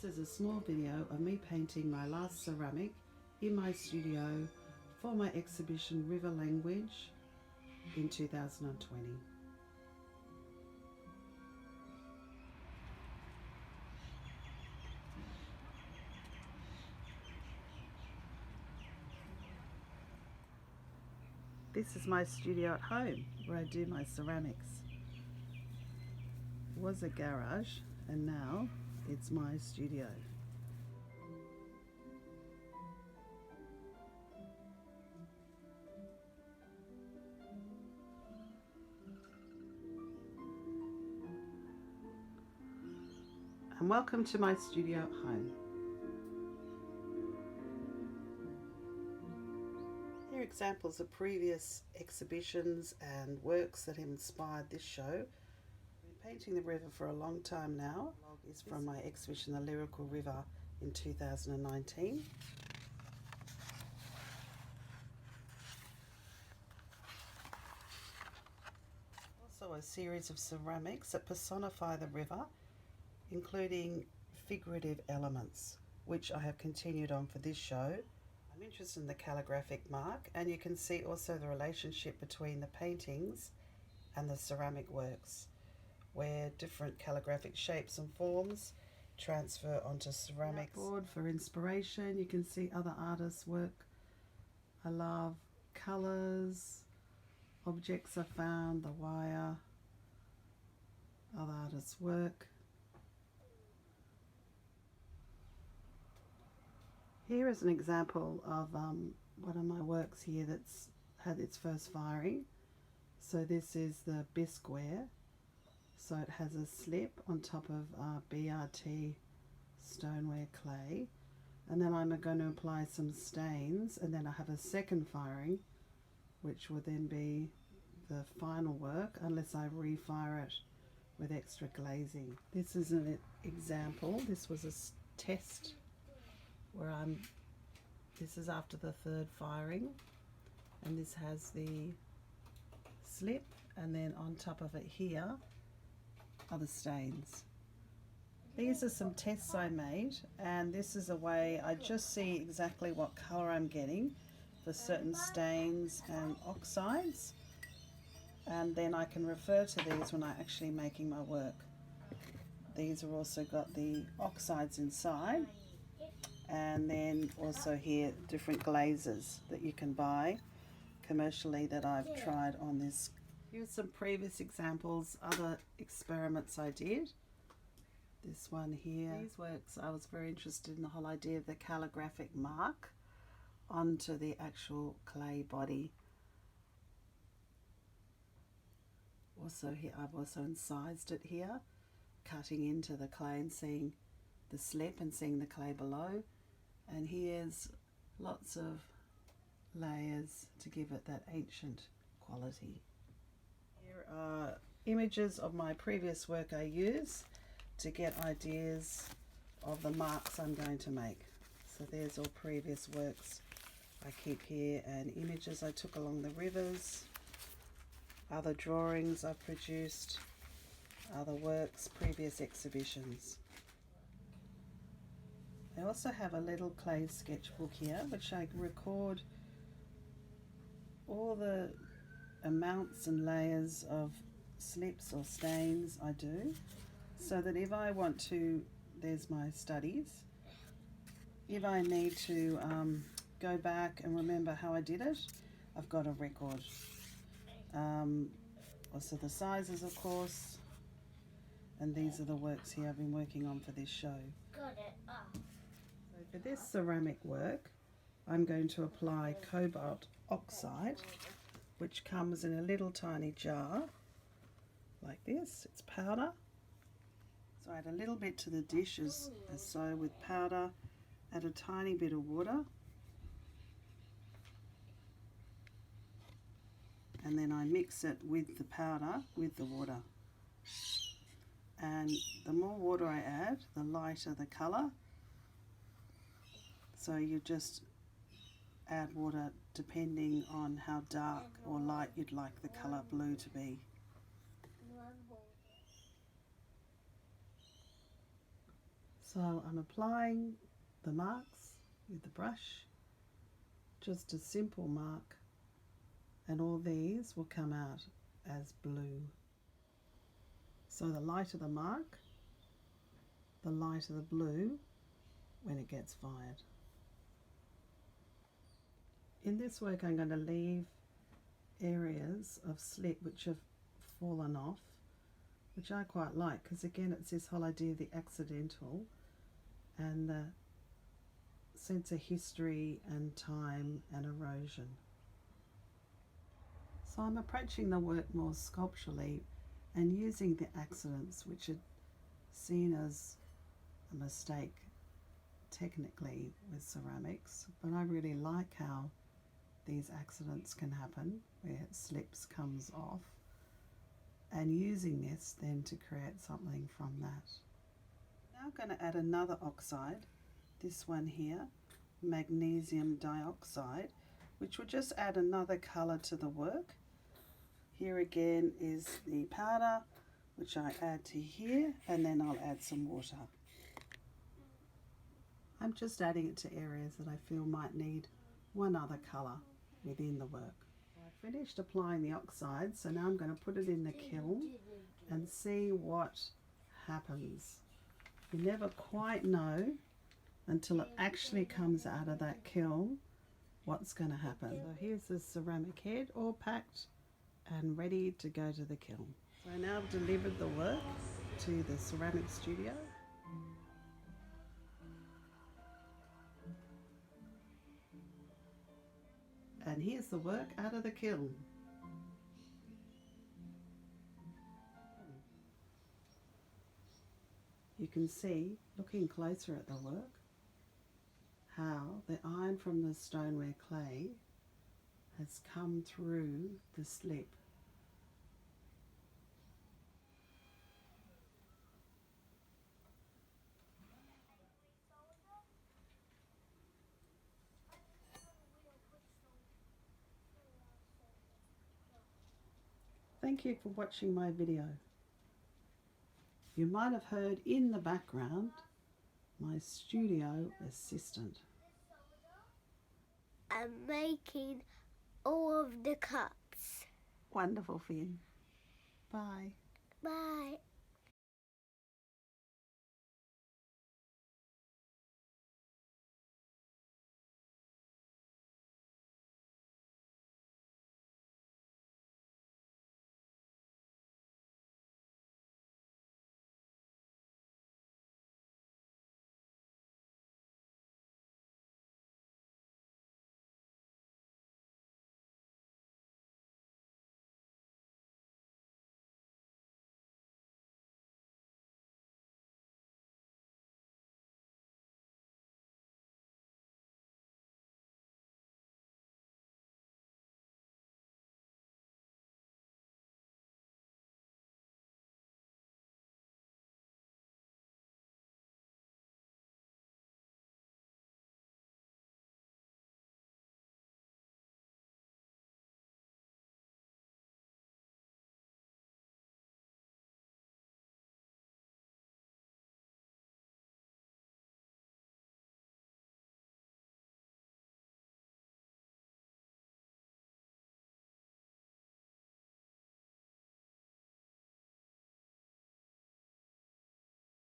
This is a small video of me painting my last ceramic in my studio for my exhibition River Language in 2020. This is my studio at home where I do my ceramics. It was a garage and now it's my studio. And welcome to my studio at home. Here are examples of previous exhibitions and works that have inspired this show. I've been painting the river for a long time now. The log is from my exhibition The Lyrical River in 2019. Also a series of ceramics that personify the river, including figurative elements, which I have continued on for this show. I'm interested in the calligraphic mark, and you can see also the relationship between the paintings and the ceramic works, where different calligraphic shapes and forms transfer onto ceramics. Board for inspiration, you can see other artists' work. I love colours, objects I found, the wire, other artists' work. Here is an example of one of my works here that's had its first firing. So this is the bisqueware. So it has a slip on top of BRT stoneware clay. And then I'm going to apply some stains, and then I have a second firing, which will then be the final work, unless I refire it with extra glazing. This is an example. This was a test where this is after the third firing, and this has the slip, and then on top of it here are the stains. These are some tests I made, and this is a way I just see exactly what colour I'm getting for certain stains and oxides, and then I can refer to these when I'm actually making my work. These have also got the oxides inside, and then also here different glazes that you can buy commercially that I've tried on this. Here's some previous examples, other experiments I did. This one here. These works, I was very interested in the whole idea of the calligraphic mark onto the actual clay body. Also here, I've also incised it here, cutting into the clay and seeing the slip and seeing the clay below. And here's lots of layers to give it that ancient quality. Here are images of my previous work I use to get ideas of the marks I'm going to make. So there's all previous works I keep here, and images I took along the rivers, other drawings I've produced, other works, previous exhibitions. I also have a little clay sketchbook here, which I record all the amounts and layers of slips or stains I do, so that if I want to, there's my studies, if I need to go back and remember how I did it, I've got a record. Also the sizes, of course, and these are the works here I've been working on for this show. Got it. So for this ceramic work, I'm going to apply cobalt oxide, which comes in a little tiny jar like this. It's powder. So I add a little bit to the dish as so with powder, add a tiny bit of water, and then I mix it with the powder with the water. And the more water I add, the lighter the colour. So you just add water depending on how dark or light you'd like the colour blue to be. So I'm applying the marks with the brush, just a simple mark, and all these will come out as blue. So the lighter the mark, the lighter the blue when it gets fired. In this work I'm going to leave areas of slip which have fallen off, which I quite like, because again it's this whole idea of the accidental and the sense of history and time and erosion. So I'm approaching the work more sculpturally and using the accidents which are seen as a mistake technically with ceramics, but I really like how these accidents can happen where it slips, comes off, and using this then to create something from that. Now I'm going to add another oxide, this one here, magnesium dioxide, which will just add another colour to the work. Here again is the powder, which I add to here, and then I'll add some water. I'm just adding it to areas that I feel might need one other colour within the work. I finished applying the oxide, so now I'm going to put it in the kiln and see what happens. You never quite know until it actually comes out of that kiln what's going to happen. So here's the ceramic head all packed and ready to go to the kiln. So now I've delivered the work to the ceramic studio. And here's the work out of the kiln. You can see, looking closer at the work, how the iron from the stoneware clay has come through the slip. Thank you for watching my video. You might have heard in the background my studio assistant. I'm making all of the cups. Wonderful, Finn. Bye. Bye.